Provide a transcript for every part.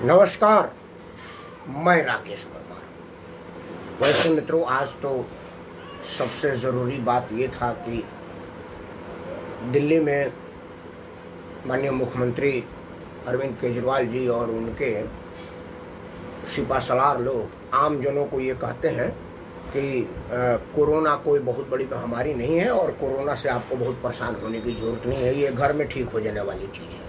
नमस्कार, मैं राकेश वर्मा। वैसे मित्रों, आज तो सबसे ज़रूरी बात ये था कि दिल्ली में माननीय मुख्यमंत्री अरविंद केजरीवाल जी और उनके सिपहसालार लोग आम जनों को ये कहते हैं कि कोरोना कोई बहुत बड़ी महामारी नहीं है और कोरोना से आपको बहुत परेशान होने की ज़रूरत नहीं है, ये घर में ठीक हो जाने वाली चीज़ है।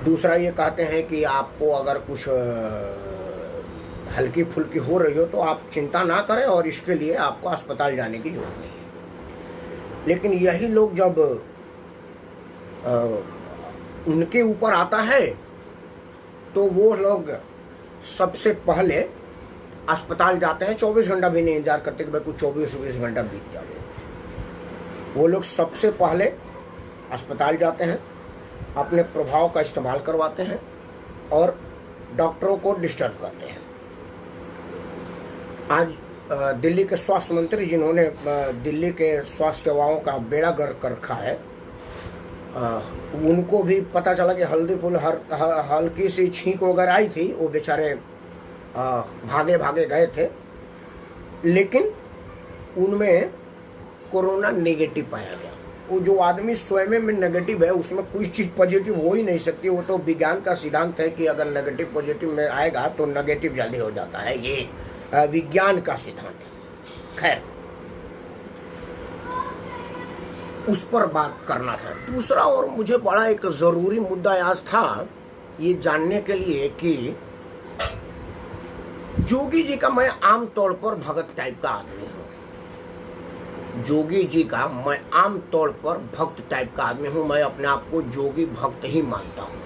दूसरा ये कहते हैं कि आपको अगर कुछ हल्की फुल्की हो रही हो तो आप चिंता ना करें और इसके लिए आपको अस्पताल जाने की जरूरत नहीं है। लेकिन यही लोग जब उनके ऊपर आता है तो वो लोग सबसे पहले अस्पताल जाते हैं। 24 घंटा भी नहीं इंतजार करते कि भाई कुछ 24-20 घंटा बीत जाए। वो लोग सबसे पहले अस्पताल जाते हैं, अपने प्रभाव का इस्तेमाल करवाते हैं और डॉक्टरों को डिस्टर्ब करते हैं। आज दिल्ली के स्वास्थ्य मंत्री जिन्होंने दिल्ली के स्वास्थ्य सेवाओं का बेड़ा गर्क कर रखा है, उनको भी पता चला कि हल्दी फूल हल्की सी छींक वगैरह आई थी, वो बेचारे भागे भागे गए थे, लेकिन उनमें कोरोना नेगेटिव पाया गया। वो जो आदमी स्वयं में नेगेटिव है उसमें कोई चीज़ पॉजिटिव हो ही नहीं सकती। वो तो विज्ञान का सिद्धांत है कि अगर नेगेटिव पॉजिटिव में आएगा तो नेगेटिव जल्दी हो जाता है, ये विज्ञान का सिद्धांत है। खैर, उस पर बात करना था। दूसरा और मुझे बड़ा एक ज़रूरी मुद्दा आज था ये जानने के लिए कि जोगी जी का मैं आम तौर पर भगत टाइप का आदमी हूँ। जोगी जी का मैं आम तौर पर भक्त टाइप का आदमी हूँ। मैं अपने आप को जोगी भक्त ही मानता हूँ।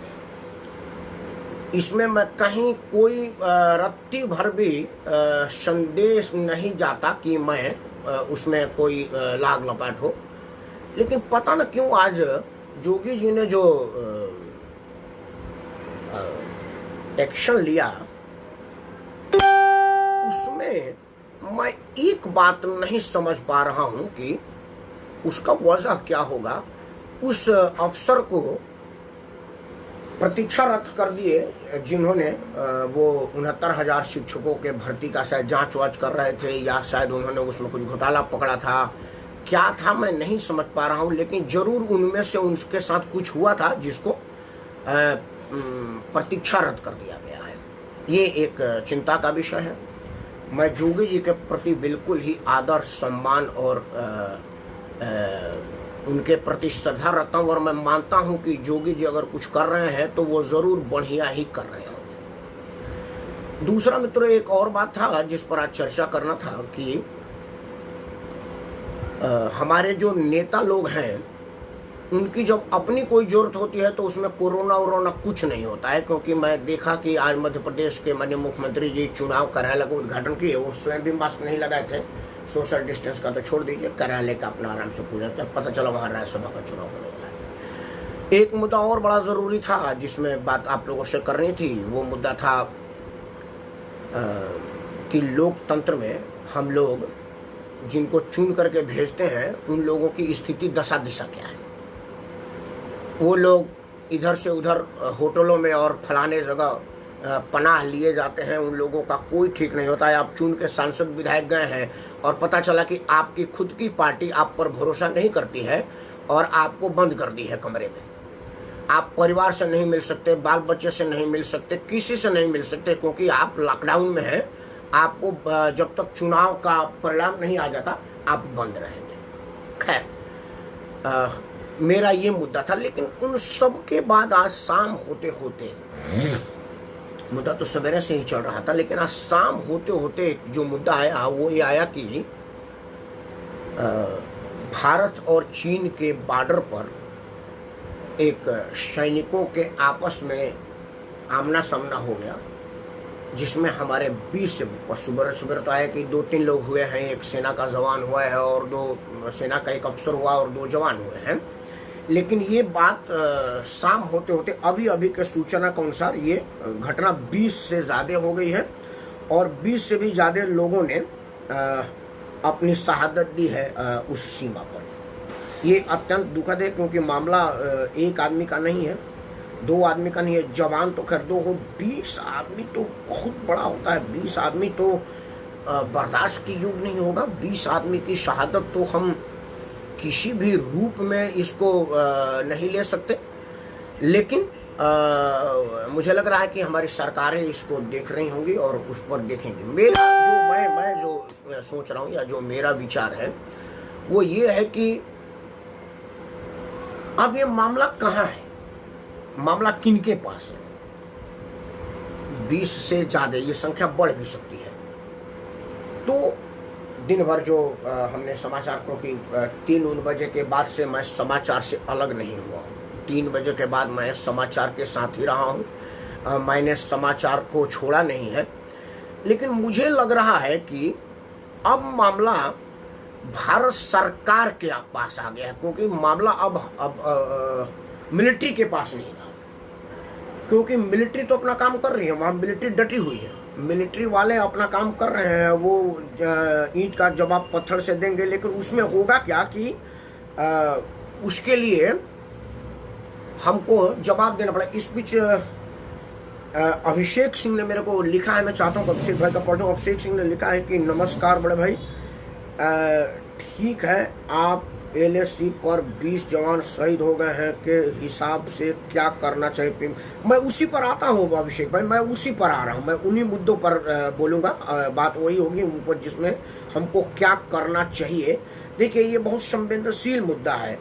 इसमें मैं कहीं कोई रत्ती भर भी संदेश नहीं जाता कि मैं उसमें कोई लाग लपाट हो। लेकिन पता न क्यों आज जोगी जी ने जो एक्शन लिया उसमें मैं एक बात नहीं समझ पा रहा हूं कि उसका वजह क्या होगा। उस अफसर को प्रतीक्षारत कर दिए जिन्होंने वो 69,000 शिक्षकों के भर्ती का शायद जांच वाच कर रहे थे, या शायद उन्होंने उसमें कुछ घोटाला पकड़ा था, क्या था मैं नहीं समझ पा रहा हूं। लेकिन जरूर उनमें से उनके साथ कुछ हुआ था जिसको प्रतीक्षारत कर दिया गया है। ये एक चिंता का विषय है। मैं जोगी जी के प्रति बिल्कुल ही आदर, सम्मान और उनके प्रति श्रद्धा रखता हूँ और मैं मानता हूँ कि जोगी जी अगर कुछ कर रहे हैं तो वो ज़रूर बढ़िया ही कर रहे होंगे। दूसरा मित्रों, एक और बात था जिस पर आज चर्चा करना था कि हमारे जो नेता लोग हैं उनकी जब अपनी कोई जरूरत होती है तो उसमें कोरोना वोरोना कुछ नहीं होता है। क्योंकि मैं देखा कि आज मध्य प्रदेश के माननीय मुख्यमंत्री जी चुनाव कार्यालय का उद्घाटन किए, वो स्वयं भी मास्क नहीं लगाए थे। सोशल डिस्टेंस का तो छोड़ दीजिए, कार्यालय का अपना आराम से पूजा किया। पता चला वहाँ राज्यसभा का चुनाव होने वाला है। एक मुद्दा और बड़ा ज़रूरी था जिसमें बात आप लोगों से करनी थी। वो मुद्दा था कि लोकतंत्र में हम लोग जिनको चुन करके भेजते हैं उन लोगों की स्थिति दशा दिशा क्या है। वो लोग इधर से उधर होटलों में और फलाने जगह पनाह लिए जाते हैं, उन लोगों का कोई ठीक नहीं होता है। आप चुन के सांसद विधायक गए हैं और पता चला कि आपकी खुद की पार्टी आप पर भरोसा नहीं करती है और आपको बंद कर दी है कमरे में। आप परिवार से नहीं मिल सकते, बाल बच्चे से नहीं मिल सकते, किसी से नहीं मिल सकते, क्योंकि आप लॉकडाउन में हैं। आपको जब तक चुनाव का परिणाम नहीं आ जाता आप बंद रहेंगे। खैर, मेरा ये मुद्दा था। लेकिन उन सब के बाद आज शाम होते होते, मुद्दा तो सवेरे से ही चल रहा था, लेकिन आज शाम होते होते जो मुद्दा आया वो ये आया कि भारत और चीन के बॉर्डर पर एक सैनिकों के आपस में आमना सामना हो गया, जिसमें हमारे 20 से सुबह सुबह तो आया कि 2-3 लोग हुए हैं। एक सेना का जवान हुआ है और 2 सेना का एक अफसर हुआ और 2 जवान हुए हैं। लेकिन ये बात शाम होते होते अभी के सूचना के अनुसार ये घटना 20 से ज़्यादा हो गई है और 20 से भी ज़्यादा लोगों ने अपनी शहादत दी है उस सीमा पर। ये अत्यंत दुखद है क्योंकि मामला एक आदमी का नहीं है, 2 आदमी का नहीं है, जवान तो खैर 2 हो, 20 आदमी तो बहुत बड़ा होता है। 20 आदमी तो बर्दाश्त की योग नहीं होगा। 20 आदमी की शहादत तो हम किसी भी रूप में इसको नहीं ले सकते। लेकिन मुझे लग रहा है कि हमारी सरकारें इसको देख रही होंगी और उस पर देखेंगी। मेरा जो मैं जो सोच रहा हूँ या जो मेरा विचार है वो ये है कि अब ये मामला कहाँ है, मामला किनके पास है। 20 से ज़्यादा ये संख्या बढ़ भी सकती है। तो दिन भर जो हमने समाचार, क्योंकि 3 बजे के बाद से मैं समाचार से अलग नहीं हुआ हूँ। 3 बजे के बाद मैं समाचार के साथ ही रहा हूँ। मैंने समाचार को छोड़ा नहीं है। लेकिन मुझे लग रहा है कि अब मामला भारत सरकार के पास आ गया है, क्योंकि मामला अब मिलिट्री के पास नहीं था। क्योंकि मिलिट्री तो अपना काम कर रही है, वहाँ मिलिट्री डटी हुई है, मिलिट्री वाले अपना काम कर रहे हैं। वो ईंट का जवाब पत्थर से देंगे। लेकिन उसमें होगा क्या कि उसके लिए हमको जवाब देना पड़ेगा। इस बीच अभिषेक सिंह ने मेरे को लिखा है, मैं चाहता हूँ कि अभिषेक भाई का पढ़ दूँ। अभिषेक सिंह ने लिखा है कि नमस्कार बड़े भाई, ठीक है, आप LAC पर 20 जवान शहीद हो गए हैं के हिसाब से क्या करना चाहिए। मैं उसी पर आता हूँ अभिषेक भाई, मैं उसी पर आ रहा हूँ। मैं उन्हीं मुद्दों पर बोलूँगा। बात वही होगी उन पर जिसमें हमको क्या करना चाहिए। देखिए, ये बहुत संवेदनशील मुद्दा है।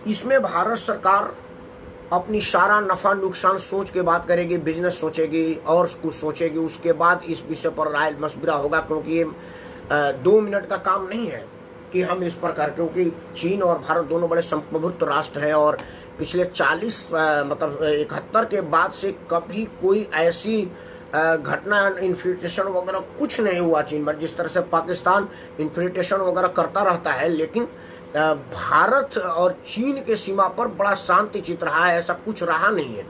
इसमें भारत सरकार अपनी सारा नफा नुकसान सोच के बात करेगी, बिजनेस सोचेगी और कुछ सोचेगी। उसके बाद इस विषय पर राय मशविरा होगा, क्योंकि ये 2 मिनट का काम नहीं है कि हम इस पर कर, क्योंकि चीन और भारत दोनों बड़े संप्रभुत्व राष्ट्र हैं और पिछले 40 मतलब 71 के बाद से कभी कोई ऐसी घटना इन्फिल्ट्रेशन वगैरह कुछ नहीं हुआ चीन में। जिस तरह से पाकिस्तान इन्फिल्ट्रेशन वगैरह करता रहता है, लेकिन भारत और चीन के सीमा पर बड़ा शांति चित रहा है, ऐसा कुछ रहा नहीं है।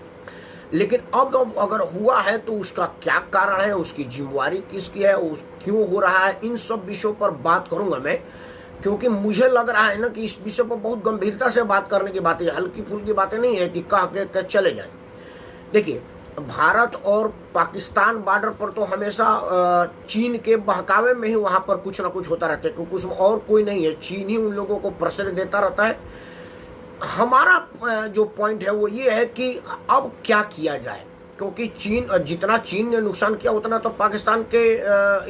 लेकिन अब अगर हुआ है तो उसका क्या कारण है, उसकी जिम्मेवारी किसकी है, क्यों हो रहा है, इन सब विषयों पर बात करूंगा मैं। क्योंकि मुझे लग रहा है ना कि इस विषय पर बहुत गंभीरता से बात करने की बातें, हल्की फुल्की बातें नहीं है कि कह के चले जाए। देखिए, भारत और पाकिस्तान बॉर्डर पर तो हमेशा चीन के बहकावे में ही वहां पर कुछ ना कुछ होता रहता है, क्योंकि उसमें और कोई नहीं है। चीन ही उन लोगों को प्रेशर देता रहता है। हमारा जो पॉइंट है वो ये है कि अब क्या किया जाए, क्योंकि जितना चीन ने नुकसान किया उतना तो पाकिस्तान के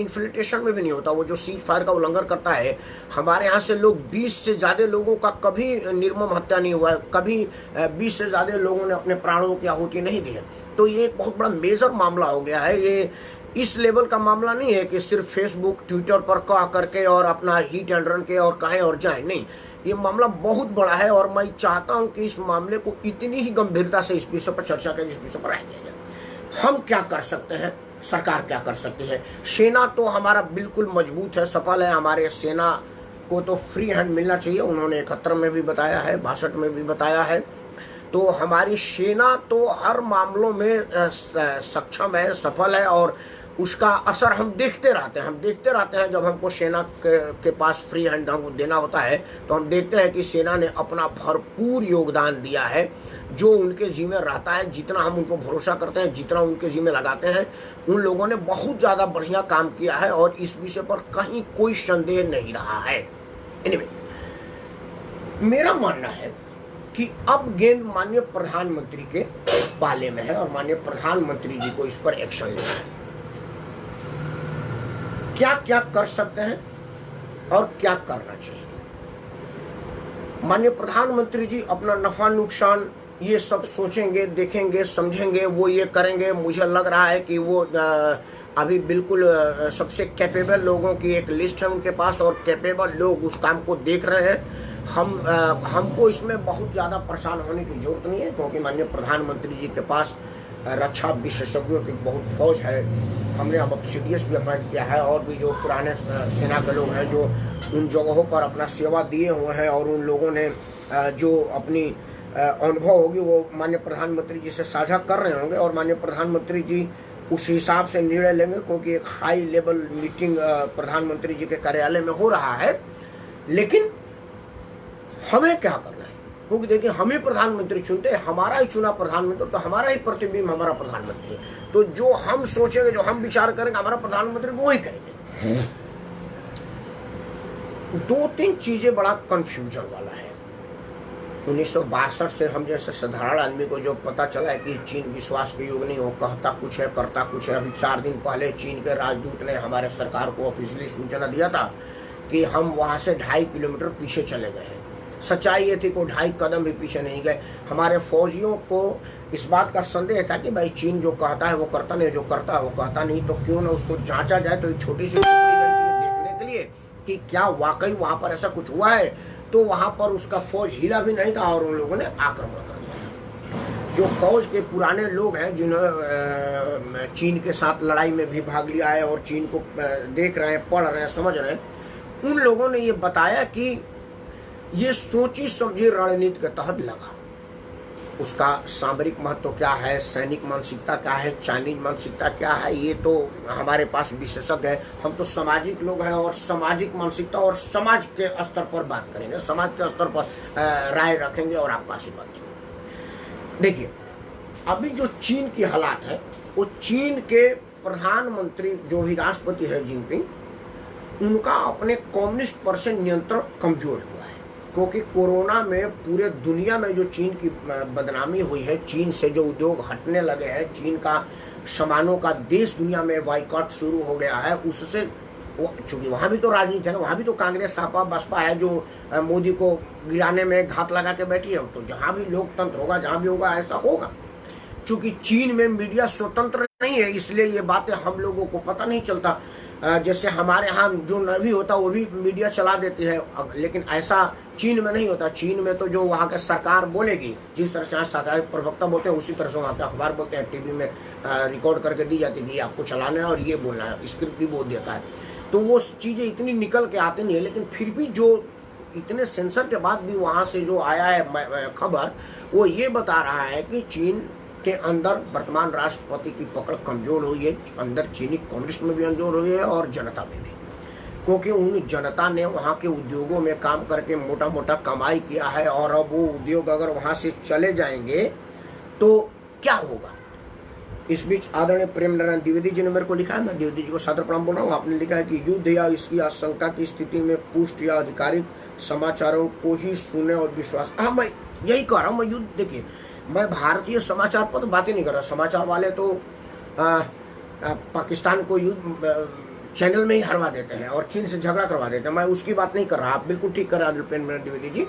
इन्फिल्ट्रेशन में भी नहीं होता। वो जो सीज फायर का उल्लंघन करता है, हमारे यहाँ से लोग 20 से ज़्यादा लोगों का कभी निर्मम हत्या नहीं हुआ है, कभी 20 से ज़्यादा लोगों ने अपने प्राणों की आहुति नहीं दी है। तो ये एक बहुत बड़ा मेजर मामला हो गया है। ये इस लेवल का मामला नहीं है कि सिर्फ फेसबुक ट्विटर पर कह करके और अपना हिट एंड रन के और कहें और जाए, नहीं। ये मामला बहुत बड़ा है और मैं चाहता हूं कि इस मामले को इतनी ही गंभीरता से इस विषय पर चर्चा करें, इस विषय पर राय दिया जाए। हम क्या कर सकते हैं, सरकार क्या कर सकती है। सेना तो हमारा बिल्कुल मजबूत है, सफल है। हमारे सेना को तो फ्री हैंड मिलना चाहिए। उन्होंने 71 में भी बताया है, 62 में भी बताया है। तो हमारी सेना तो हर मामलों में सक्षम है, सफल है और उसका असर हम देखते रहते हैं। हम देखते रहते हैं जब हमको सेना के पास फ्री हैंड हमको देना होता है तो हम देखते हैं कि सेना ने अपना भरपूर योगदान दिया है। जो उनके जिम्मे रहता है, जितना हम उनको भरोसा करते हैं, जितना उनके जिम्मे लगाते हैं, उन लोगों ने बहुत ज़्यादा बढ़िया काम किया है और इस विषय पर कहीं कोई संदेह नहीं रहा है। एनीवे, मेरा मानना है कि अब गेंद माननीय प्रधानमंत्री के पाले में है और माननीय प्रधानमंत्री जी को इस पर एक्शन लेना है। क्या क्या कर सकते हैं और क्या करना चाहिए। माननीय प्रधानमंत्री जी अपना नफा नुकसान ये सब सोचेंगे, देखेंगे, समझेंगे, वो ये करेंगे। मुझे लग रहा है कि वो अभी बिल्कुल सबसे कैपेबल लोगों की एक लिस्ट है उनके पास और कैपेबल लोग उस काम को देख रहे हैं। हमको इसमें बहुत ज़्यादा परेशान होने की जरूरत नहीं है, क्योंकि माननीय प्रधानमंत्री जी के पास रक्षा विशेषज्ञों की बहुत फौज है। हमने अब CDS भी अपॉइंट किया है और भी जो पुराने सेना के लोग हैं जो उन जगहों पर अपना सेवा दिए हुए हैं और उन लोगों ने जो अपनी अनुभव होगी वो माननीय प्रधानमंत्री जी से साझा कर रहे होंगे और माननीय प्रधानमंत्री जी उस हिसाब से निर्णय लेंगे, क्योंकि एक हाई लेवल मीटिंग प्रधानमंत्री जी के कार्यालय में हो रहा है। लेकिन हमें क्या करना है, क्योंकि देखिए हम ही प्रधानमंत्री चुनते हैं, हमारा ही चुना प्रधानमंत्री, तो हमारा ही प्रतिबिंब हमारा प्रधानमंत्री, तो जो हम सोचेंगे, जो हम विचार करेंगे, हमारा प्रधानमंत्री वो ही करेंगे। दो तीन चीजें बड़ा कंफ्यूजन वाला है। 1962 से हम जैसे साधारण आदमी को जो पता चला है कि चीन विश्वास के युग नहीं, वो कहता कुछ है करता कुछ है। अभी 4 दिन पहले चीन के राजदूत ने हमारे सरकार को ऑफिशियली सूचना दिया था कि हम वहां से 2.5 किलोमीटर पीछे चले गए हैं। सच्चाई ये थी को 2.5 कदम भी पीछे नहीं गए। हमारे फौजियों को इस बात का संदेह था कि भाई चीन जो कहता है वो करता नहीं, जो करता है वो कहता नहीं, तो क्यों ना उसको जांचा जाए। तो एक छोटी सी टुकड़ी गई थी देखने के लिए कि क्या वाकई वहां पर ऐसा कुछ हुआ है, तो वहां पर उसका फौज हिला भी नहीं था और उन लोगों ने आक्रमण कर दिया। जो फौज के पुराने लोग हैं जिन्होंने चीन के साथ लड़ाई में भी भाग लिया है और चीन को देख रहे हैं, पढ़ रहे हैं, समझ रहे हैं, उन लोगों ने ये बताया कि ये सोची समझी रणनीति के तहत लगा। उसका सामरिक महत्व क्या है, सैनिक मानसिकता क्या है, चाइनीज मानसिकता क्या है, ये तो हमारे पास विशेषज्ञ है। हम तो सामाजिक लोग हैं और सामाजिक मानसिकता और समाज के स्तर पर बात करेंगे, समाज के स्तर पर राय रखेंगे और आपको आशीर्वाद देंगे। देखिए अभी जो चीन की हालात है, वो चीन के प्रधानमंत्री जो भी राष्ट्रपति है जिनपिंग, उनका अपने कम्युनिस्ट पर से नियंत्रण कमजोर हुआ है। क्योंकि कोरोना में पूरे दुनिया में जो चीन की बदनामी हुई है, चीन से जो उद्योग हटने लगे हैं, चीन का सामानों का देश दुनिया में बाइकआउट शुरू हो गया है, उससे चूंकि वहाँ भी तो राजनीति है ना, वहाँ भी तो कांग्रेस सपा बसपा है जो मोदी को गिराने में घात लगा के बैठी है। तो जहाँ भी लोकतंत्र होगा, जहाँ भी होगा ऐसा होगा। चूंकि चीन में मीडिया स्वतंत्र नहीं है, इसलिए ये बातें हम लोगों को पता नहीं चलता। जैसे हमारे यहाँ जो न भी होता वो भी मीडिया चला देती है, लेकिन ऐसा चीन में नहीं होता। चीन में तो जो वहाँ का सरकार बोलेगी, जिस तरह से यहाँ सरकारी प्रवक्ता बोलते हैं, उसी तरह से वहाँ के अखबार बोलते हैं, टीवी में रिकॉर्ड करके दी जाती है कि आपको चलाना है और ये बोलना है, स्क्रिप्ट भी बोल देता है। तो वो चीज़ें इतनी निकल के आती नहीं है, लेकिन फिर भी जो इतने सेंसर के बाद भी वहाँ से जो आया है खबर, वो ये बता रहा है कि चीन के अंदर वर्तमान राष्ट्रपति की पकड़ कमजोर हुई है, अंदर चीनी कम्युनिस्ट में भी कमजोर हुई है और जनता में भी। क्योंकि उन जनता ने वहाँ के उद्योगों में काम करके मोटा मोटा कमाई किया है, और अब वो उद्योग अगर वहाँ से चले जाएंगे तो क्या होगा। इस बीच आदरणीय प्रेम नारायण द्विवेदी जी ने मेरे को लिखा है, मैं द्विवेदी जी को सादर प्रणाम बोल रहा हूँ। आपने लिखा है कि युद्ध या इसकी आशंका की स्थिति में पुष्ट या आधिकारिक समाचारों को ही सुने और विश्वास। हाँ, मैं यही कह रहा हूँ। मैं युद्ध, देखिए मैं भारतीय समाचार पर तो बात ही नहीं कर रहा। समाचार वाले तो पाकिस्तान को युद्ध चैनल में ही हरवा देते हैं और चीन से झगड़ा करवा देते हैं, मैं उसकी बात नहीं कर रहा। आप बिल्कुल ठीक कर रहे हैं प्रेम नारायण द्विवेदी जी,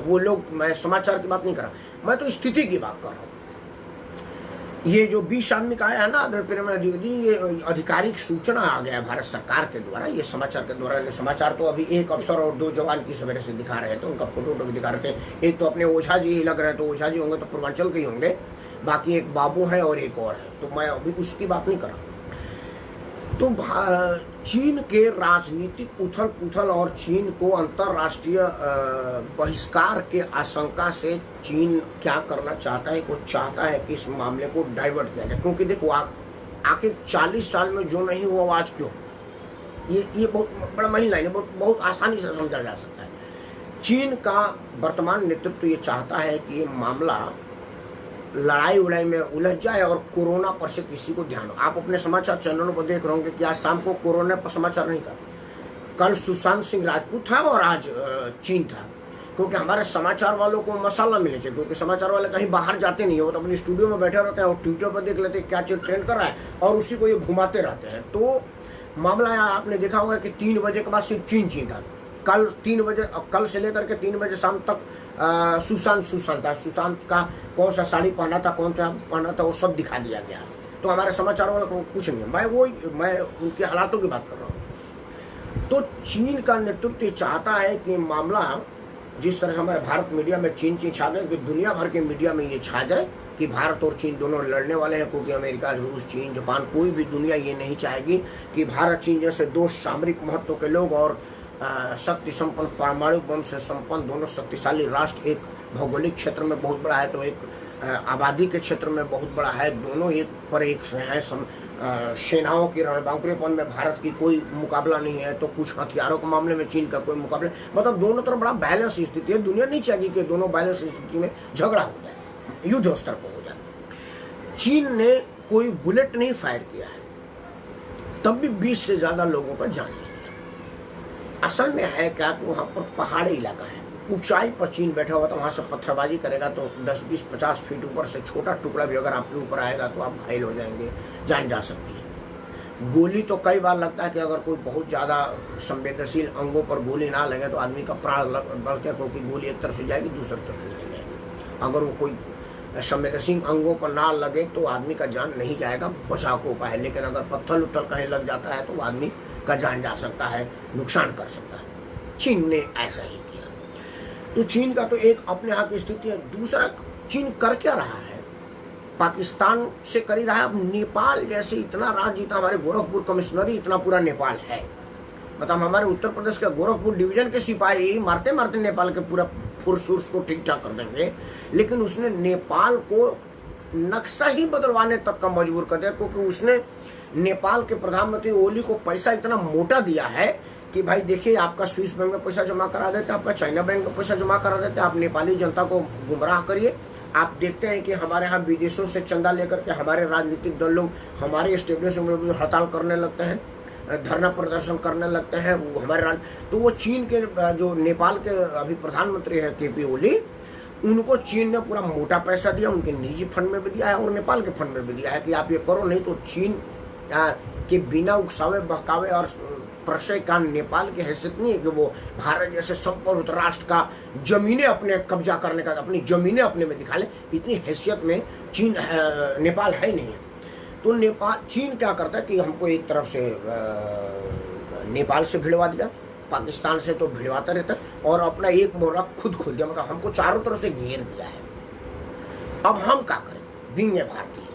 वो लोग, मैं समाचार की बात नहीं कर रहा, मैं तो स्थिति की बात कर रहा हूँ। ये जो 20 आदमी का आया है ना प्रेम नारायण द्विवेदी, ये आधिकारिक सूचना आ गया है भारत सरकार के द्वारा, ये समाचार के द्वारा। समाचार तो अभी एक अफसर और 2 जवान की सवेरे से दिखा रहे थे, उनका फोटो भी दिखा रहे थे। एक तो अपने ओझा जी ही लग रहे हैं, तो ओझा जी होंगे तो पूर्वांचल के ही होंगे, बाकी एक बाबू है और एक और है, तो मैं अभी उसकी बात नहीं कर रहा। तो चीन के राजनीतिक उथल पुथल और चीन को अंतर्राष्ट्रीय बहिष्कार के आशंका से चीन क्या करना चाहता है, वो चाहता है कि इस मामले को डाइवर्ट किया जाए। क्योंकि देखो आखिर 40 साल में जो नहीं हुआ आज क्यों, ये बहुत बड़ा महीन लाइन है, बहुत आसानी से समझा जा सकता है। चीन का वर्तमान नेतृत्व ये चाहता है कि ये मामला लड़ाई उड़ाई में उलझ जाए और कोरोना पर से किसी को ध्यान हो। आप अपने समाचार चैनलों पर देख रहे होंगे कि आज शाम को कोरोना पर समाचार नहीं था, कल सुशांत सिंह राजपूत था और आज चीन था। क्योंकि हमारे समाचार वालों को मसाला मिले चाहिए, क्योंकि समाचार वाले कहीं बाहर जाते नहीं है, वो तो अपनी स्टूडियो में बैठे रहते हैं और ट्विटर पर देख लेते हैं क्या चीज ट्रेंड कर रहा है और उसी को ये घुमाते रहते हैं। तो मामला आपने देखा होगा कि 3 बजे के बाद सिर्फ चीन था। कल 3 बजे, कल से लेकर के 3 बजे शाम तक सुशांत था। सुशांत का कौन सा साड़ी पहना था, कौन सा पहना था, वो सब दिखा दिया गया। तो हमारे समाचार वालों को कुछ नहीं है, मैं उनके हालातों की बात कर रहा हूँ। तो चीन का नेतृत्व चाहता है कि मामला जिस तरह से हमारे भारत मीडिया में चीन छा गए, कि दुनिया भर के मीडिया में ये छा जाए कि भारत और चीन दोनों लड़ने वाले हैं। क्योंकि अमेरिका, रूस, चीन, जापान, कोई भी दुनिया ये नहीं चाहेगी कि भारत चीन जैसे 2 सामरिक महत्व के लोग और शक्ति संपन्न, परमाणु बम से संपन्न दोनों शक्तिशाली राष्ट्र, एक भौगोलिक क्षेत्र में बहुत बड़ा है तो एक आबादी के क्षेत्र में बहुत बड़ा है, दोनों एक पर एक है, सेनाओं की रणबांकुरेपन में भारत की कोई मुकाबला नहीं है, तो कुछ हथियारों के मामले में चीन का कोई मुकाबला, मतलब दोनों तरफ बड़ा बैलेंस स्थिति है। दुनिया नहीं चाहेगी कि दोनों बैलेंस स्थिति में झगड़ा हो जाए, युद्ध स्तर पर हो जाए। चीन ने कोई बुलेट नहीं फायर किया है, तब भी 20 से ज्यादा लोगों का जान लिया। असल में है क्या कि वहां पर पहाड़ी इलाका है, ऊंचाई पर चीन बैठा हुआ था, वहां से पत्थरबाजी करेगा तो 10, 20, 50 फीट ऊपर से छोटा टुकड़ा भी अगर आपके ऊपर आएगा तो आप घायल हो जाएंगे, जान जा सकती है। गोली तो कई बार लगता है कि अगर कोई बहुत ज्यादा संवेदनशील अंगों पर गोली ना लगे तो आदमी का प्राण बढ़ता है, क्योंकि गोली एक तरफ से जाएगी दूसरी तरफ से निकल जाएगी। अगर वो कोई संवेदनशील अंगों पर ना लगे तो आदमी का जान नहीं जाएगा, बचाव का उपाय है। लेकिन अगर पत्थर उत्थर कहीं लग जाता है तो आदमी का जान जा सकता है, नुकसान कर सकता है। चीन ने ऐसा ही किया। तो चीन का तो एक अपने यहाँ की स्थिति है। दूसरा, चीन कर क्या रहा है? पाकिस्तान से कर ही रहा है। अब नेपाल जैसे इतना राज्य, इतना हमारे गोरखपुर कमिश्नरी इतना पूरा नेपाल है, मतलब हमारे उत्तर प्रदेश का गोरखपुर डिवीजन के सिपाही मारते मारते नेपाल के पूरा फोर्स को ठीक ठाक कर देंगे। लेकिन उसने नेपाल को नक्शा ही बदलवाने तक का मजबूर कर दिया, क्योंकि उसने नेपाल के प्रधानमंत्री ओली को पैसा इतना मोटा दिया है कि भाई देखिए, आपका स्विस बैंक में पैसा जमा करा देते, आपका चाइना बैंक में पैसा जमा करा देते, आप नेपाली जनता को गुमराह करिए। आप देखते हैं कि हमारे यहाँ विदेशों से चंदा लेकर के हमारे राजनीतिक दल लोग हमारे स्टेडियम में हड़ताल करने लगते हैं, धरना प्रदर्शन करने लगते हैं। वो हमारे तो वो चीन के जो नेपाल के अभी प्रधानमंत्री है केपी ओली, उनको चीन ने पूरा मोटा पैसा दिया, उनके निजी फंड में भी दिया है और नेपाल के फंड में भी दिया है कि आप ये करो, नहीं तो चीन के बिना उकसावे बहकावे और प्रशय का नेपाल की हैसियत नहीं है कि वो भारत जैसे संप्रभुत्व राष्ट्र का जमीनें अपने कब्जा करने का, अपनी जमीनें अपने में दिखा ले, इतनी हैसियत में चीन नेपाल है नहीं है। तो नेपाल, चीन क्या करता है कि हमको एक तरफ से नेपाल से भिड़वा दिया, पाकिस्तान से तो भिड़वाता रहता है, और अपना एक मोर्चा खुद खोल दिया, मतलब हमको चारों तरफ से घेर दिया है। अब हम क्या करें? बींगे भारतीय,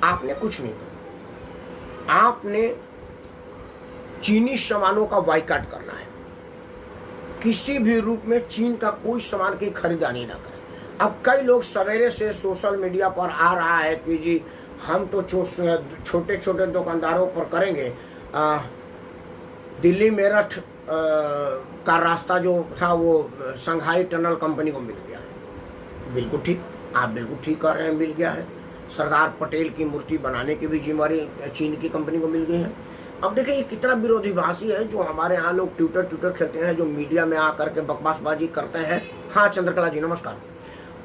आपने कुछ नहीं करना, आपने चीनी सामानों का बाइकाट करना है। किसी भी रूप में चीन का कोई सामान की खरीदारी ना करें। अब कई लोग सवेरे से सोशल मीडिया पर आ रहा है कि जी हम तो छोटे छोटे दुकानदारों पर करेंगे। दिल्ली मेरठ का रास्ता जो था वो शंघाई टनल कंपनी को मिल गया है। बिल्कुल ठीक, आप बिल्कुल ठीक कर रहे हैं, मिल गया है। सरदार पटेल की मूर्ति बनाने की भी जिम्मेदारी चीन की कंपनी को मिल गई है। अब देखिए, ये कितना विरोधाभासी है जो हमारे यहाँ लोग ट्विटर खेलते हैं, जो मीडिया में आकर के बकवासबाजी करते हैं। हाँ चंद्रकला जी नमस्कार।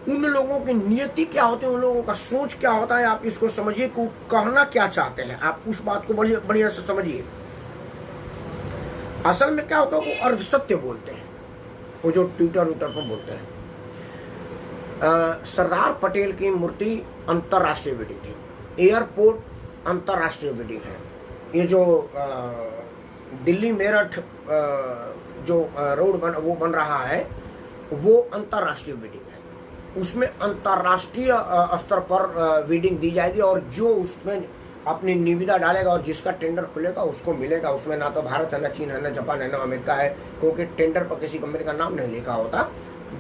उन लोगों की नियति क्या होती है, उन लोगों का सोच क्या होता है, आप इसको समझिए को कहना क्या चाहते हैं, आप उस बात को बढ़िया से समझिए। असल में क्या होता है, वो अर्धसत्य बोलते हैं, वो जो ट्विटर पर बोलते हैं। सरदार पटेल की मूर्ति अंतर्राष्ट्रीय बिल्डिंग थी, एयरपोर्ट अंतर्राष्ट्रीय बिल्डिंग है। ये जो दिल्ली मेरठ जो रोड वो बन रहा है, वो अंतर्राष्ट्रीय बिल्डिंग है। उसमें अंतर्राष्ट्रीय स्तर पर बिल्डिंग दी जाएगी, और जो उसमें अपनी निविदा डालेगा और जिसका टेंडर खुलेगा उसको मिलेगा। उसमें ना तो भारत है, ना चीन है, ना जापान है, ना अमेरिका है, क्योंकि टेंडर पर किसी कंपनी का नाम नहीं लिखा होता,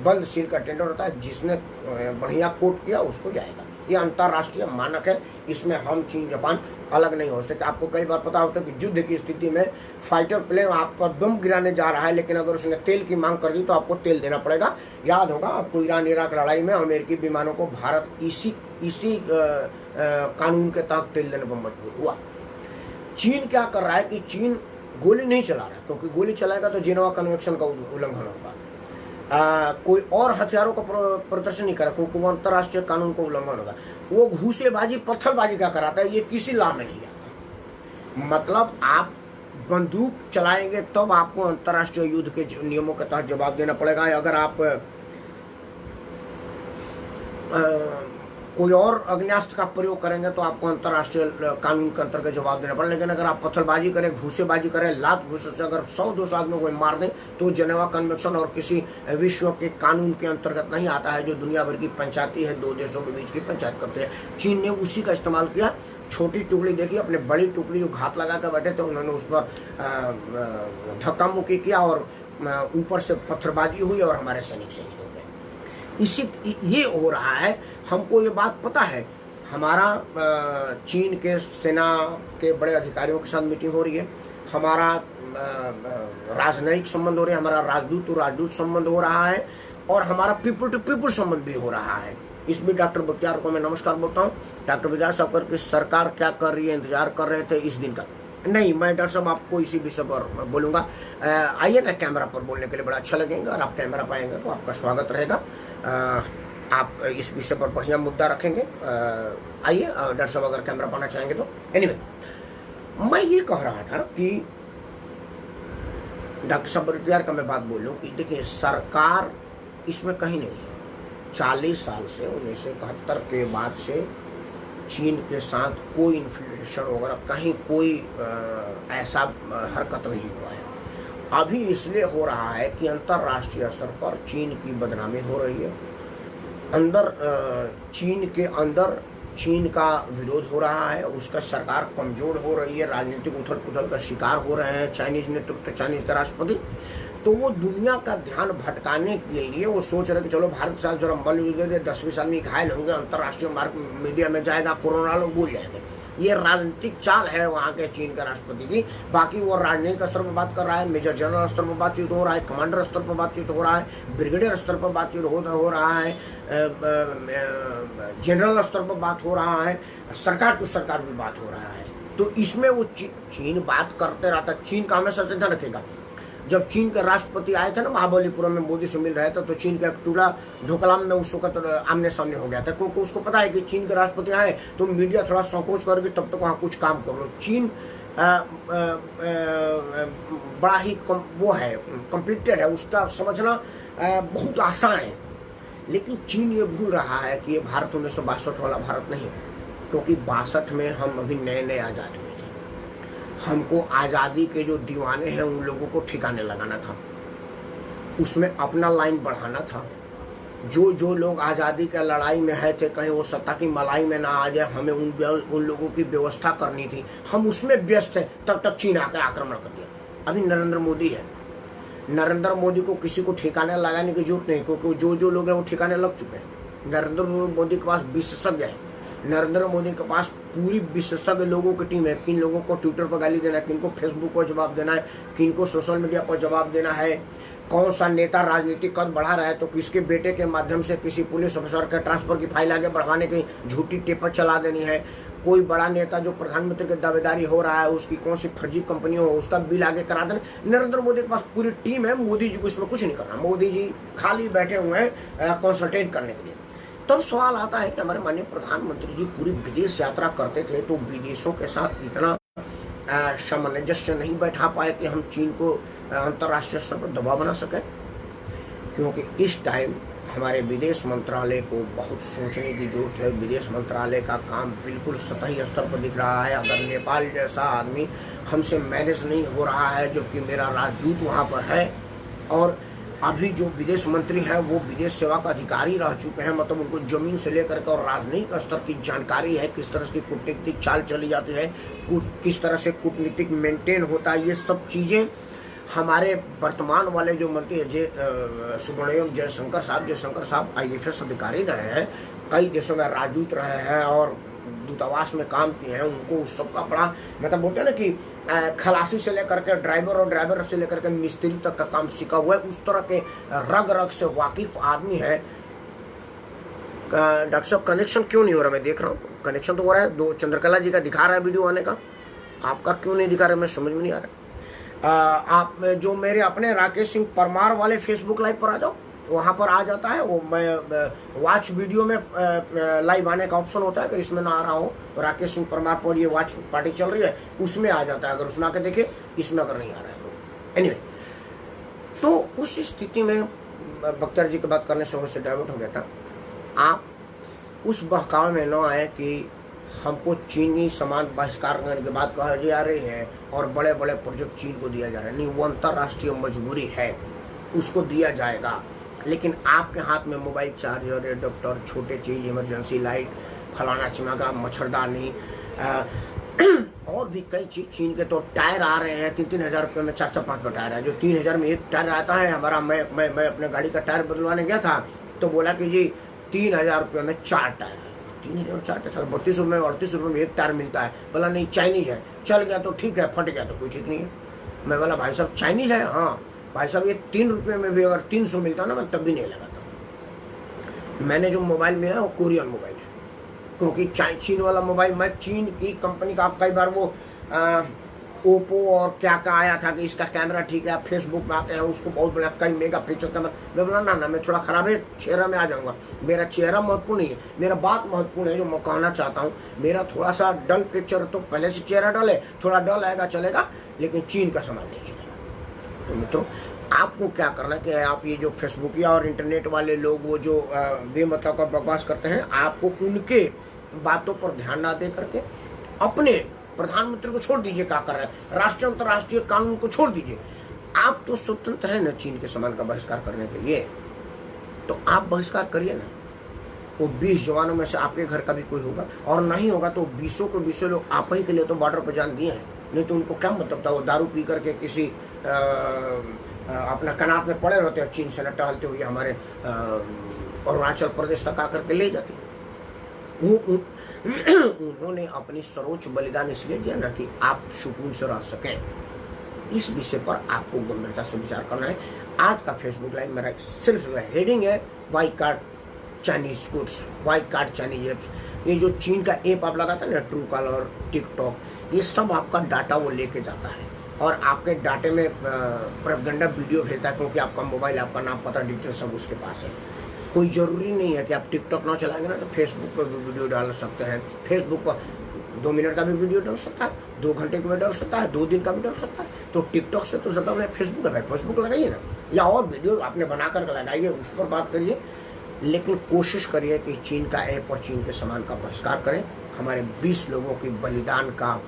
बंद सील का टेंडर होता है। जिसने बढ़िया कोट किया उसको जाएगा। ये अंतर्राष्ट्रीय मानक है, इसमें हम चीन जापान अलग नहीं हो सकते। आपको कई बार पता होता है कि युद्ध की स्थिति में फाइटर प्लेन आप पर बम गिराने जा रहा है, लेकिन अगर उसने तेल की मांग कर दी तो आपको तेल देना पड़ेगा। याद होगा आपको, ईरान इराक लड़ाई में अमेरिकी विमानों को भारत इसी कानून के तहत तेल देने पर मजबूर हुआ। चीन क्या कर रहा है कि चीन गोली नहीं चला रहा है, क्योंकि गोली चलाएगा तो जेनेवा कन्वेंशन का उल्लंघन होगा। कोई और हथियारों का प्रदर्शन नहीं करा, क्योंकि वो अंतर्राष्ट्रीय कानून को उल्लंघन होगा। वो घूसेबाजी पत्थरबाजी का कराता है, ये किसी लाभ में नहीं आता। मतलब आप बंदूक चलाएंगे तब आपको अंतर्राष्ट्रीय युद्ध के नियमों के तहत जवाब देना पड़ेगा। अगर आप कोई और अग्न्यास्त्र का प्रयोग करेंगे तो आपको अंतर्राष्ट्रीय कानून के अंतर्गत जवाब देना पड़ेगा। लेकिन अगर आप पत्थरबाजी करें, घूसेबाजी करें, लात घूस से अगर 100-200 आदमी को मार दें तो जेनेवा कन्वेंशन और किसी विश्व के कानून के अंतर्गत नहीं आता है, जो दुनिया भर की पंचायती है, दो देशों के बीच की पंचायत करते हैं। चीन ने उसी का इस्तेमाल किया। छोटी टुकड़ी देखी, अपने बड़ी टुकड़ी जो घात लगा कर बैठे थे, उन्होंने उस पर धक्का मुक्की किया और ऊपर से पत्थरबाजी हुई और हमारे सैनिक शहीद हो गए। इसी ये हो रहा है। हमको ये बात पता है, हमारा चीन के सेना के बड़े अधिकारियों के साथ मीटिंग हो रही है, हमारा राजनयिक संबंध हो रहे हैं, हमारा राजदूत तो राजदूत संबंध हो रहा है, और हमारा पीपल टू पीपल संबंध भी हो रहा है। इसमें डॉक्टर बख्तियार को मैं नमस्कार बोलता हूँ। डॉक्टर विजय सावकर की सरकार क्या कर रही है, इंतजार कर रहे थे इस दिन का। नहीं, मैं डॉक्टर साहब आपको इसी विषय पर बोलूँगा। आइए ना, कैमरा पर बोलने के लिए बड़ा अच्छा लगेगा, और आप कैमरा पाएंगे तो आपका स्वागत रहेगा। आप इस विषय पर बढ़िया मुद्दा रखेंगे। आइए डॉक्टर साहब अगर कैमरा पाना चाहेंगे तो। एनीवे, मैं ये कह रहा था कि डॉक्टर साहब बख्तियार का मैं बात बोलूँ कि देखिए, सरकार इसमें कहीं नहीं है। 40 साल से 1971 के बाद से चीन के साथ कोई इन्फ्लेशन वगैरह कहीं कोई ऐसा हरकत नहीं हुआ है। अभी इसलिए हो रहा है कि अंतर्राष्ट्रीय स्तर पर चीन की बदनामी हो रही है, चीन के अंदर चीन का विरोध हो रहा है, उसका सरकार कमजोर हो रही है, राजनीतिक उथल पुथल का शिकार हो रहे हैं चाइनीज नेतृत्व, चाइनीज का राष्ट्रपति। तो वो दुनिया का ध्यान भटकाने के लिए वो सोच रहे कि चलो भारत के साथ जरा बल दे दे, 10-20 आदमी घायल होंगे, अंतर्राष्ट्रीय मार्ग मीडिया में जाएगा, कोरोना लोग भूल जाएंगे। ये राजनीतिक चाल है वहाँ के चीन के राष्ट्रपति की। बाकी वो राजनीतिक स्तर पर बात कर रहा है, मेजर जनरल स्तर पर बातचीत हो रहा है, कमांडर स्तर पर बातचीत हो रहा है, ब्रिगेडियर स्तर पर बातचीत हो रहा है, जनरल स्तर पर बात हो रहा है, सरकार टू सरकार भी बात हो रहा है। तो इसमें वो चीन बात करते रहता। चीन का हमेशा से ध्यान रखेगा। जब चीन के राष्ट्रपति आए थे ना महाबलीपुरम में, मोदी से मिल रहे थे, तो चीन का एक टुकड़ा ढोकलाम में उस वक्त आमने सामने हो गया था, क्योंकि उसको पता है कि चीन के राष्ट्रपति आए तो मीडिया थोड़ा संकोच करके तब तक वहाँ कुछ काम कर लो। चीन बड़ा ही वो है, कम्प्लीटेड है, उसका समझना बहुत आसान है। लेकिन चीन ये भूल रहा है कि ये भारत 1962 वाला भारत नहीं है, क्योंकि 62 में हम अभी नए नए आज़ाद हुए थे। हमको आज़ादी के जो दीवाने हैं उन लोगों को ठिकाने लगाना था, उसमें अपना लाइन बढ़ाना था। जो लोग आज़ादी के लड़ाई में है थे, कहीं वो सत्ता की मलाई में ना आ जाए, हमें उन लोगों की व्यवस्था करनी थी, हम उसमें व्यस्त थे। तब तक चीन आकर आक्रमण कर दिया। अभी नरेंद्र मोदी है, नरेंद्र मोदी को किसी को ठिकाने लगाने की जरूरत नहीं, क्योंकि जो लोग हैं वो ठिकाने लग चुके हैं। नरेंद्र मोदी के पास विशेषज्ञ है, नरेंद्र मोदी के पास पूरी विशेषज्ञ लोगों की टीम है। किन लोगों को ट्विटर पर गाली देना है, किन को फेसबुक पर जवाब देना है, किन को सोशल मीडिया पर जवाब देना है, कौन सा नेता राजनीतिक कद बढ़ा रहा है तो किसके बेटे के माध्यम से किसी पुलिस ऑफिसर के ट्रांसफर की फाइल आगे बढ़वाने की झूठी टेपर चला देनी है, कोई बड़ा नेता जो प्रधानमंत्री की दावेदारी हो रहा है उसकी कौन सी फर्जी कंपनी हो उसका बिल आगे करा देना। नरेंद्र मोदी के पास पूरी टीम है, मोदी जी को इसमें कुछ नहीं करना। मोदी जी खाली बैठे हुए हैं कंसल्टेंट करने के लिए। तब सवाल आता है कि हमारे माननीय प्रधानमंत्री जी पूरी विदेश यात्रा करते थे, तो विदेशों के साथ इतना सामंजस्य नहीं बैठा पाए कि हम चीन को अंतर्राष्ट्रीय स्तर पर दबाव बना सके। क्योंकि इस टाइम हमारे विदेश मंत्रालय को बहुत सोचने की जरूरत है। विदेश मंत्रालय का काम बिल्कुल सतही स्तर पर दिख रहा है। अगर नेपाल जैसा आदमी हमसे मैनेज नहीं हो रहा है, जबकि मेरा राजदूत वहाँ पर है, और अभी जो विदेश मंत्री हैं वो विदेश सेवा का अधिकारी रह चुके हैं, मतलब उनको जमीन से लेकर के और राजनीतिक स्तर की जानकारी है, किस तरह की कूटनीतिक चाल चली जाती है, किस तरह से कूटनीतिक मेंटेन होता है। ये सब चीज़ें हमारे वर्तमान वाले जो मंत्री सुब्रमण्यम जयशंकर साहब IAS अधिकारी रहे हैं, कई देशों में राजदूत रहे हैं और दूतावास में काम किए हैं। उनको उस सब का बड़ा मतलब बोलते हैं ना कि खलासी से लेकर के ड्राइवर और ड्राइवर से लेकर के मिस्त्री तक का काम सीखा हुआ है, उस तरह के रग रग से वाकिफ आदमी है। डॉक्टर साहब कनेक्शन क्यों नहीं हो रहा? मैं देख रहा हूँ कनेक्शन तो हो रहा है, दो चंद्रकला जी का दिखा रहा है वीडियो आने का, आपका क्यों नहीं दिखा रहा है? मैं समझ में नहीं आ रहा। आप जो मेरे अपने राकेश सिंह परमार वाले फेसबुक लाइव पर आ जाओ, वहाँ पर आ जाता है वो। मैं वॉच वीडियो में लाइव आने का ऑप्शन होता है, अगर इसमें ना आ रहा हो तो राकेश सिंह परमार पर ये वॉच पार्टी चल रही है उसमें आ जाता है, अगर उसमें आके देखे, इसमें अगर नहीं आ रहा है तो। एनीवे, तो उस स्थिति में बख्तियार जी की बात करने से डाइवर्ट हो गया था। आप उस बहकावे में न आए कि हमको चीनी सामान बहिष्कार करने की बात कही जा रही है और बड़े बड़े प्रोजेक्ट चीन को दिया जा रहा है। नहीं, वो अंतर्राष्ट्रीय मजबूरी है, उसको दिया जाएगा। लेकिन आपके हाथ में मोबाइल चार्जर, एडाप्टर, छोटे चीज, इमरजेंसी लाइट, फलाना चिमागा, मच्छरदानी और भी कई चीज चीन के तो टायर आ रहे हैं 3-3 हज़ार रुपये में, 4-5 का टायर है। जो 3 हज़ार में एक टायर आता है हमारा, मैं अपने गाड़ी का टायर बदलवाने गया था तो बोला कि जी 3 हज़ार रुपये में 4 टायर है। 3060 सर 32 रुपये में 38 रुपये में एक टायर मिलता है। बोला नहीं चाइनीज है, चल गया तो ठीक है, फट गया तो कोई ठीक नहीं है। मैं बोला भाई साहब चाइनीज है? हाँ भाई साहब ये 3 रुपये में भी अगर 300 मिलता ना मैं तब भी नहीं लगाता। मैंने जो मोबाइल मिला है वो कोरियन मोबाइल है, क्योंकि चीन वाला मोबाइल, मैं चीन की कंपनी का, आप कई बार वो ओप्पो और क्या का आया था कि इसका कैमरा ठीक है, आप फेसबुक में आते हैं उसको बहुत बड़ा कई मेगा पिक्सल कैमरा। मैं बोला ना मैं थोड़ा खराब है चेहरा में आ जाऊंगा। मेरा चेहरा महत्वपूर्ण नहीं है, मेरा बात महत्वपूर्ण है जो मैं कहना चाहता हूँ। मेरा थोड़ा सा डल पिक्चर, तो पहले से चेहरा डल है, थोड़ा डल आएगा चलेगा, लेकिन चीन का सामान नहीं चलेगा। तो मित्रों आपको क्या करना कि आप ये जो फेसबुकिया और इंटरनेट वाले लोग वो जो बेमतलब का बकवास करते हैं, आपको उनके बातों पर ध्यान ना दे करके अपने प्रधानमंत्री को छोड़ दीजिए क्या कर रहे हैं, राष्ट्रीय अंतर्राष्ट्रीय कानून को छोड़ दीजिए। आप तो स्वतंत्र है ना चीन के सामान का बहिष्कार करने के लिए, तो आप बहिष्कार करिए ना। वो 20 जवानों में से आपके घर का भी कोई होगा, और नहीं होगा तो 20 को 20 लोग आप ही के लिए तो बॉर्डर पर जान दिए हैं। नहीं तो उनको क्या मतलब था, वो दारू पी करके किसी अपना कनात में पड़े रहते हैं, चीन से न टहलते हुए हमारे अरुणाचल प्रदेश तक आकर के ले जाते। उन्होंने अपनी सर्वोच्च बलिदान इसलिए दिया ना कि आप सुकून से रह सकें। इस विषय पर आपको गंभीरता से विचार करना है। आज का फेसबुक लाइव मेरा सिर्फ हेडिंग है वाई कार्ड चाइनीज गुड्स, वाई कार्ड चाइनीज एप्स। ये जो चीन का ऐप आप लगाता है ना, ट्रू कॉलर, टिकटॉक, ये सब आपका डाटा वो लेके जाता है और आपके डाटे में प्रोपेगेंडा वीडियो भेजता है, क्योंकि आपका मोबाइल, आपका नाम, पता, डिटेल सब उसके पास है। कोई ज़रूरी नहीं है कि आप टिकटॉक ना चलाएंगे ना तो फेसबुक पर भी वीडियो डाल सकते हैं। फेसबुक पर 2 मिनट का भी वीडियो डाल सकता है, 2 घंटे का भी डाल सकता है, 2 दिन का भी डाल सकता है। तो टिकटॉक से तो ज़्यादा फेसबुक है, फेसबुक लगाइए ना, या और वीडियो आपने बना कर लगाइए, उस पर बात करिए। लेकिन कोशिश करिए कि चीन का ऐप और चीन के सामान का बहिष्कार करें। हमारे 20 लोगों की बलिदान का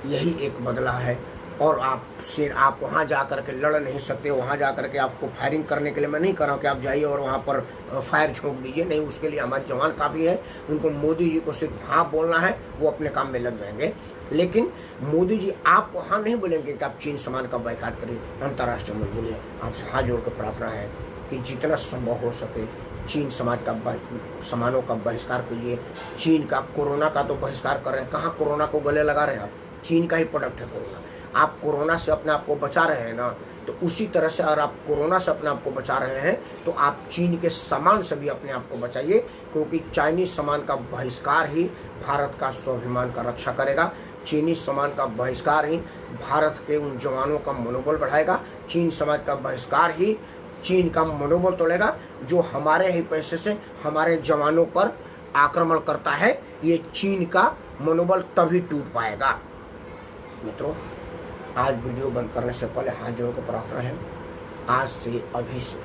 यही एक बदला है। और आप वहाँ जा कर के लड़ नहीं सकते। वहाँ जा कर के आपको फायरिंग करने के लिए मैं नहीं कर रहा हूँ कि आप जाइए और वहाँ पर फायर झोंक दीजिए, नहीं, उसके लिए हमारे जवान काफ़ी है। उनको मोदी जी को सिर्फ हाँ बोलना है, वो अपने काम में लग जाएंगे। लेकिन मोदी जी आप वहाँ नहीं बोलेंगे कि आप चीन सामान का बायकॉट करिए, अंतर्राष्ट्रीय मजबूरी है। आपसे हाथ जोड़ कर प्रार्थना है कि जितना संभव हो सके चीन समाज का सामानों का बहिष्कार कीजिए। चीन का कोरोना का तो बहिष्कार कर रहे हैं, कहाँ कोरोना को गले लगा रहे हैं आप? चीन का ही प्रोडक्ट है कोरोना। आप कोरोना से अपने आप को बचा रहे हैं ना, तो उसी तरह से अगर आप कोरोना से अपने आप को बचा रहे हैं तो आप चीन के सामान से भी अपने आप को बचाइए, क्योंकि चाइनीज सामान का बहिष्कार ही भारत का स्वाभिमान का रक्षा करेगा। चीनी सामान का बहिष्कार ही भारत के उन जवानों का मनोबल बढ़ाएगा। चीन समाज का बहिष्कार ही चीन का मनोबल तोड़ेगा जो हमारे ही पैसे से हमारे जवानों पर आक्रमण करता है। ये चीन का मनोबल तभी टूट पाएगा। मित्रों, आज वीडियो बंद करने से पहले हाथ जोड़ के प्रार्थना है, आज से अभी से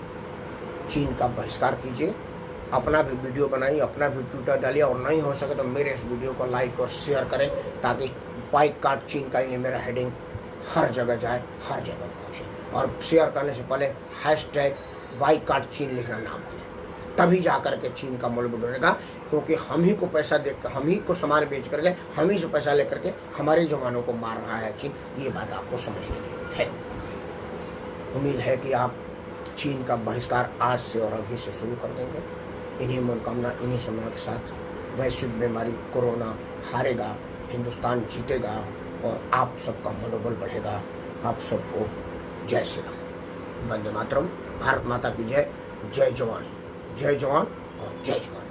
चीन का बहिष्कार कीजिए। अपना भी वीडियो बनाइए, अपना भी ट्विटर डालिए, और नहीं हो सके तो मेरे इस वीडियो को लाइक और शेयर करें, ताकि बाइकाट चीन का ये मेरा हेडिंग हर जगह जाए, हर जगह पहुँचे। और शेयर करने से पहले #बाइकाट चीन लिखना ना भूलें, तभी जा करके चीन का मूल्य बढ़ेगा। क्योंकि हम ही को पैसा देकर, हम ही को सामान बेच करके, हम ही से पैसा लेकर के हमारे जवानों को मार रहा है चीन। ये बात आपको समझने की जरूरत है। उम्मीद है कि आप चीन का बहिष्कार आज से और अभी से शुरू कर देंगे। इन्हीं मनोकामना, इन्हीं समय के साथ वैश्विक बीमारी कोरोना हारेगा, हिंदुस्तान जीतेगा और आप सबका मनोबल बढ़ेगा। आप सबको जय श्री राम, वंदे मातरम, भारत माता की जय। जय जवान और जय जवान।